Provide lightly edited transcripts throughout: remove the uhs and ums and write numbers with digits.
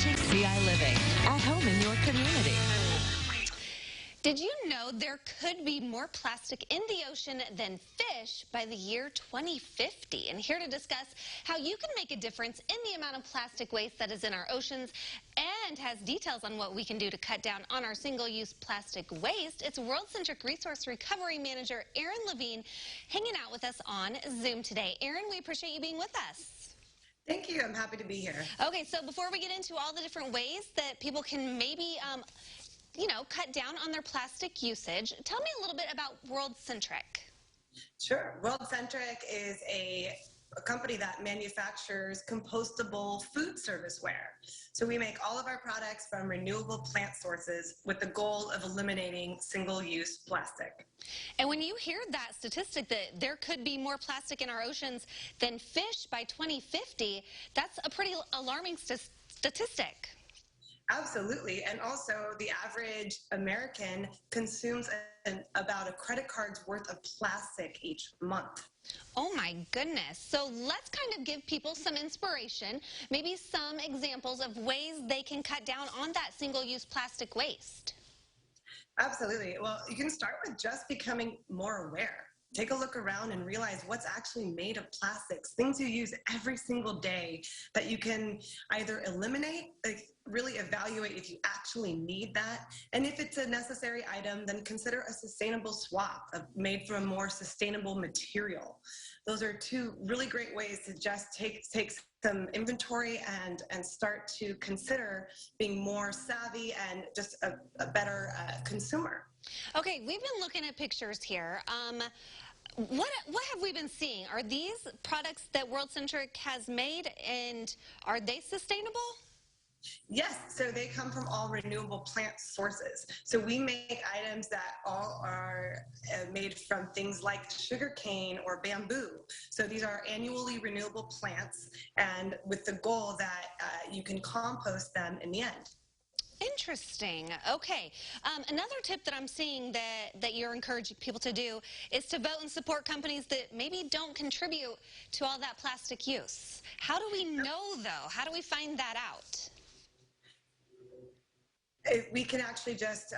watching CI Living, at home in your community. Did you know there could be more plastic in the ocean than fish by the year 2050? And here to discuss how you can make a difference in the amount of plastic waste that is in our oceans and has details on what we can do to cut down on our single-use plastic waste, it's World Centric Resource Recovery Manager Erin Levine hanging out with us on Zoom today. Erin, we appreciate you being with us. Thank you. I'm happy to be here. Okay, so before we get into all the different ways that people can maybe cut down on their plastic usage, tell me a little bit about World Centric. Sure. World Centric is a company that manufactures compostable food serviceware. So we make all of our products from renewable plant sources with the goal of eliminating single-use plastic. And when you hear that statistic that there could be more plastic in our oceans than fish by 2050, that's a pretty alarming statistic. Absolutely. And also the average American consumes about a credit card's worth of plastic each month. Oh my goodness. So let's kind of give people some inspiration, maybe some examples of ways they can cut down on that single-use plastic waste. Absolutely. Well, you can start with just becoming more aware. Take a look around and realize what's actually made of plastics, things you use every single day that you can either eliminate, really evaluate if you actually need that. And if it's a necessary item, then consider a sustainable swap made from a more sustainable material. Those are two really great ways to just take some inventory and start to consider being more savvy and just a better consumer. Okay, we've been looking at pictures here. What have we been seeing? Are these products that World Centric has made, and are they sustainable? Yes, so they come from all renewable plant sources. So we make items that all are made from things like sugarcane or bamboo. So these are annually renewable plants, and with the goal that you can compost them in the end. Interesting. Okay. Another tip that I'm seeing that you're encouraging people to do is to vote and support companies that maybe don't contribute to all that plastic use. How do we know, though? How do we find that out? We can actually just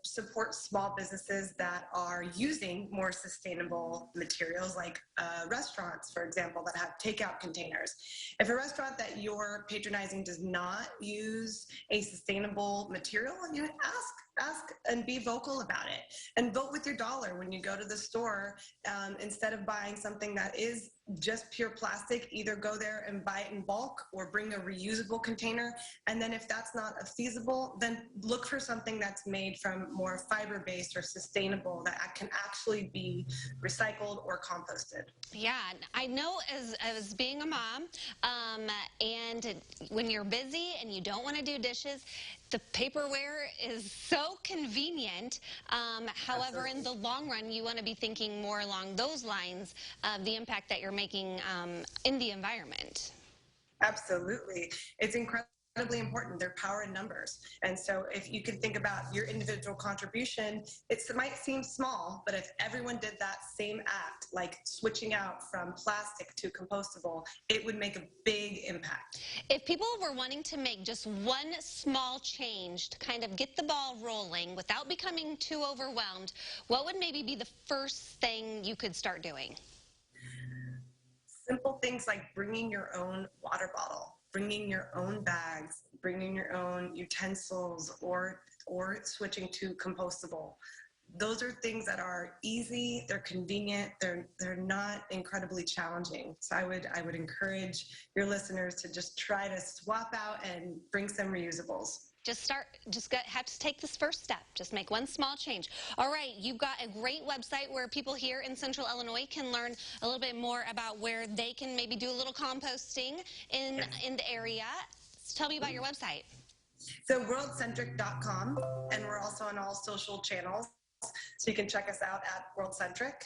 support small businesses that are using more sustainable materials, like restaurants, for example, that have takeout containers. If a restaurant that you're patronizing does not use a sustainable material, you ask and be vocal about it, and vote with your dollar when you go to the store. Instead of buying something that is just pure plastic, either go there and buy it in bulk or bring a reusable container. And then if that's not feasible, then look for something that's made from more fiber-based or sustainable that can actually be recycled or composted. Yeah, I know as being a mom, and when you're busy and you don't want to do dishes, the paperware is so convenient. However, in the long run, you want to be thinking more along those lines of the impact that you're making in the environment. Absolutely. It's incredibly important. They're power in numbers. And so if you can think about your individual contribution, it might seem small, but if everyone did that same act, like switching out from plastic to compostable, it would make a big impact. If people were wanting to make just one small change to kind of get the ball rolling without becoming too overwhelmed, what would maybe be the first thing you could start doing? Simple things like bringing your own water bottle, bringing your own bags, bringing your own utensils, or switching to compostable. Those are things that are easy, they're convenient, they're not incredibly challenging. So I would encourage your listeners to just try to swap out and bring some reusables. Have to take this first step. Just make one small change. All right, you've got a great website where people here in Central Illinois can learn a little bit more about where they can maybe do a little composting in the area. So tell me about your website. So worldcentric.com, and we're also on all social channels. So you can check us out at World Centric.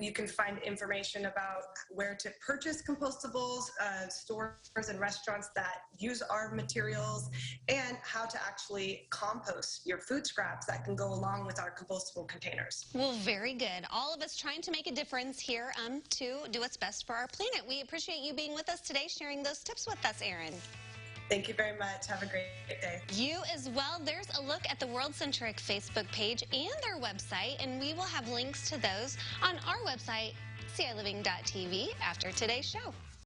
You can find information about where to purchase compostables, stores and restaurants that use our materials, and how to actually compost your food scraps that can go along with our compostable containers. Well, very good. All of us trying to make a difference here to do what's best for our planet. We appreciate you being with us today, sharing those tips with us, Erin. Thank you very much. Have a great day. You as well. There's a look at the World Centric Facebook page and their website, and we will have links to those on our website, CILiving.tv, after today's show.